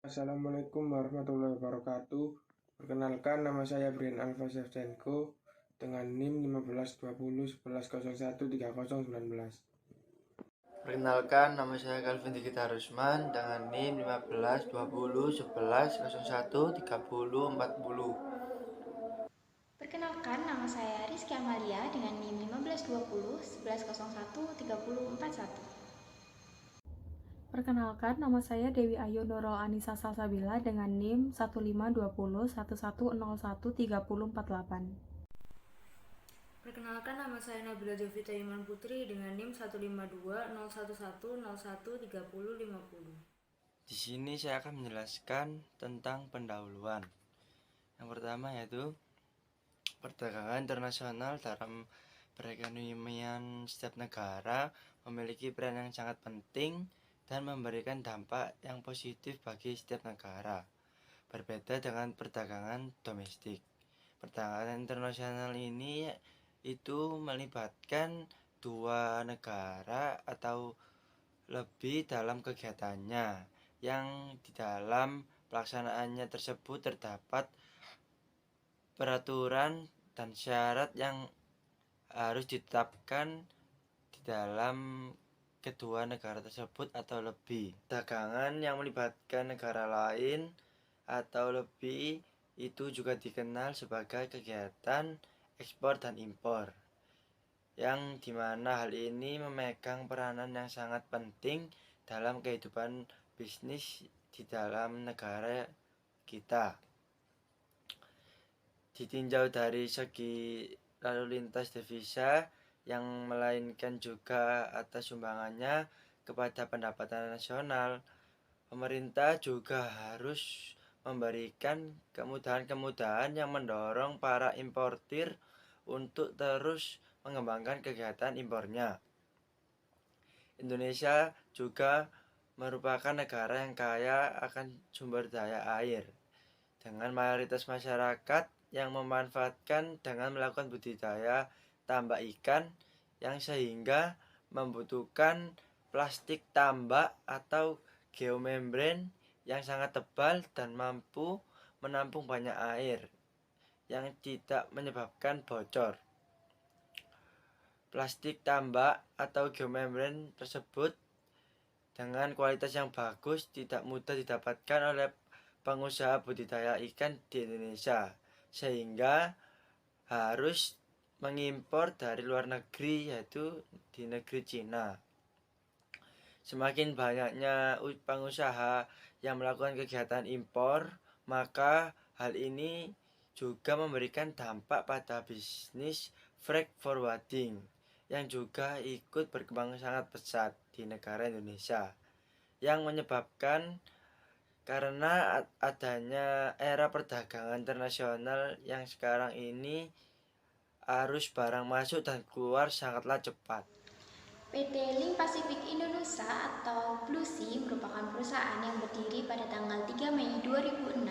Assalamualaikum warahmatullahi wabarakatuh. Perkenalkan, nama saya Brian Alfa Shevchenko dengan NIM 152011013019. Perkenalkan, nama saya Calvin Dikita Rusman dengan NIM 15201101304040. Perkenalkan, nama saya Rizky Amalia dengan NIM 152011013041. Perkenalkan, nama saya Dewi Ayu Nurul Anissa Salsabila dengan NIM 152011013048. Perkenalkan, nama saya Nabila Jovita Iman Putri dengan NIM 152011013050. Di sini saya akan menjelaskan tentang pendahuluan. Yang pertama yaitu perdagangan internasional dalam perekonomian setiap negara memiliki peran yang sangat penting dan memberikan dampak yang positif bagi setiap negara. Berbeda dengan perdagangan domestik. Perdagangan internasional ini itu melibatkan dua negara atau lebih dalam kegiatannya, yang di dalam pelaksanaannya tersebut terdapat peraturan dan syarat yang harus ditetapkan di dalam kedua negara tersebut atau lebih. Dagangan yang melibatkan negara lain atau lebih itu juga dikenal sebagai kegiatan ekspor dan impor, yang dimana hal ini memegang peranan yang sangat penting dalam kehidupan bisnis di dalam negara kita. Ditinjau dari segi lalu lintas devisa, yang melainkan juga atas sumbangannya kepada pendapatan nasional, pemerintah juga harus memberikan kemudahan-kemudahan yang mendorong para importir untuk terus mengembangkan kegiatan impornya. Indonesia juga merupakan negara yang kaya akan sumber daya air, dengan mayoritas masyarakat yang memanfaatkan dengan melakukan budidaya tambak ikan, yang sehingga membutuhkan plastik tambak atau geomembran yang sangat tebal dan mampu menampung banyak air yang tidak menyebabkan bocor. Plastik tambak atau geomembran tersebut dengan kualitas yang bagus tidak mudah didapatkan oleh pengusaha budidaya ikan di Indonesia, sehingga harus mengimpor dari luar negeri, yaitu di negeri Cina. Semakin banyaknya pengusaha yang melakukan kegiatan impor, maka hal ini juga memberikan dampak pada bisnis freight forwarding yang juga ikut berkembang sangat pesat di negara Indonesia, yang menyebabkan karena adanya era perdagangan internasional yang sekarang ini arus barang masuk dan keluar sangatlah cepat. PT Link Pacific Indonesia atau Bluesea merupakan perusahaan yang berdiri pada tanggal 3 Mei 2006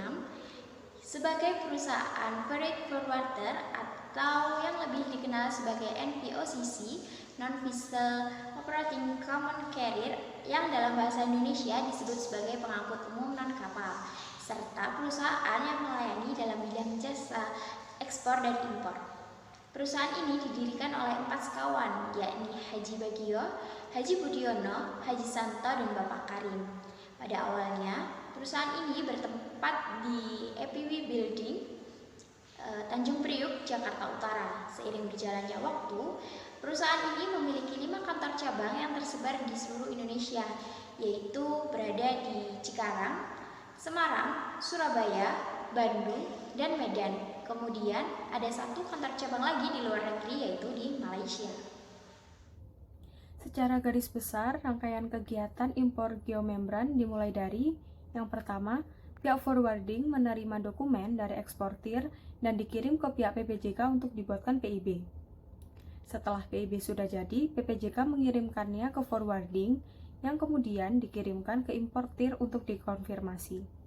sebagai perusahaan freight forwarder atau yang lebih dikenal sebagai NVOCC, Non-Vessel Operating Common Carrier, yang dalam bahasa Indonesia disebut sebagai pengangkut umum non-kapal, serta perusahaan yang melayani dalam bidang jasa ekspor dan impor. Perusahaan ini didirikan oleh 4 sekawan, yakni Haji Bagio, Haji Budiono, Haji Santo, dan Bapak Karim. Pada awalnya, perusahaan ini bertempat di EPW Building, Tanjung Priuk, Jakarta Utara. Seiring berjalannya waktu, perusahaan ini memiliki 5 kantor cabang yang tersebar di seluruh Indonesia, yaitu berada di Cikarang, Semarang, Surabaya, Bandung, dan Medan. Kemudian ada 1 kantor cabang lagi di luar negeri, yaitu di Malaysia. Secara garis besar, rangkaian kegiatan impor geomembran dimulai dari yang pertama, pihak forwarding menerima dokumen dari eksportir dan dikirim ke pihak PPJK untuk dibuatkan PIB. Setelah PIB sudah jadi, PPJK mengirimkannya ke forwarding yang kemudian dikirimkan ke importir untuk dikonfirmasi.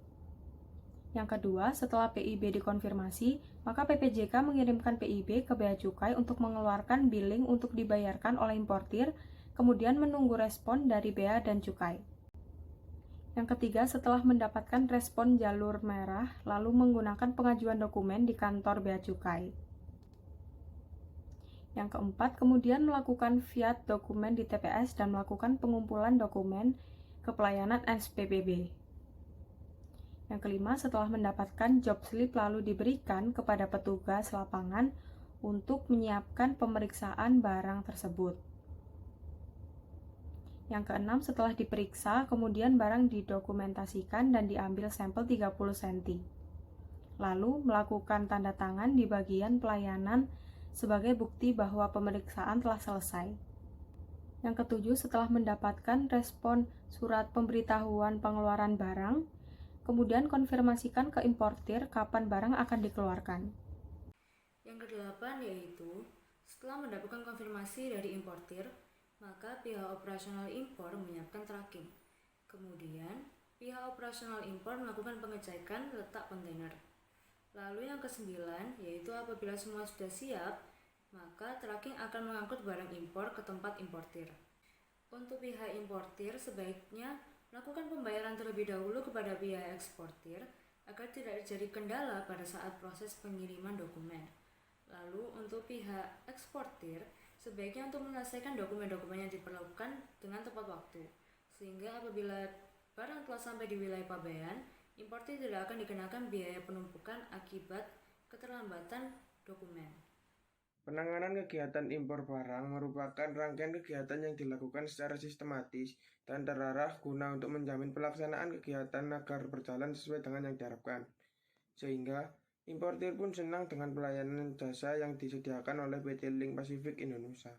Yang kedua, setelah PIB dikonfirmasi, maka PPJK mengirimkan PIB ke Bea Cukai untuk mengeluarkan billing untuk dibayarkan oleh importir, kemudian menunggu respon dari Bea dan Cukai. Yang ketiga, setelah mendapatkan respon jalur merah, lalu menggunakan pengajuan dokumen di kantor Bea Cukai. Yang keempat, kemudian melakukan fiat dokumen di TPS dan melakukan pengumpulan dokumen ke pelayanan SPPB. Yang kelima, setelah mendapatkan job slip lalu diberikan kepada petugas lapangan untuk menyiapkan pemeriksaan barang tersebut. Yang keenam, setelah diperiksa, kemudian barang didokumentasikan dan diambil sampel 30 cm. Lalu melakukan tanda tangan di bagian pelayanan sebagai bukti bahwa pemeriksaan telah selesai. Yang ketujuh, setelah mendapatkan respon surat pemberitahuan pengeluaran barang, kemudian konfirmasikan ke importir kapan barang akan dikeluarkan. Yang kedelapan yaitu, setelah mendapatkan konfirmasi dari importir, maka pihak operasional impor menyiapkan tracking. Kemudian, pihak operasional impor melakukan pengecekan letak kontainer. Lalu yang kesembilan, yaitu apabila semua sudah siap, maka tracking akan mengangkut barang impor ke tempat importir. Untuk pihak importir, sebaiknya melakukan pembayaran terlebih dahulu kepada pihak eksportir agar tidak terjadi kendala pada saat proses pengiriman dokumen. Lalu untuk pihak eksportir, sebaiknya untuk menyelesaikan dokumen-dokumen yang diperlukan dengan tepat waktu, sehingga apabila barang telah sampai di wilayah pabean, importir tidak akan dikenakan biaya penumpukan akibat keterlambatan dokumen. Penanganan kegiatan impor barang merupakan rangkaian kegiatan yang dilakukan secara sistematis dan terarah guna untuk menjamin pelaksanaan kegiatan agar berjalan sesuai dengan yang diharapkan. Sehingga importir pun senang dengan pelayanan jasa yang disediakan oleh PT Link Pacific Indonesia.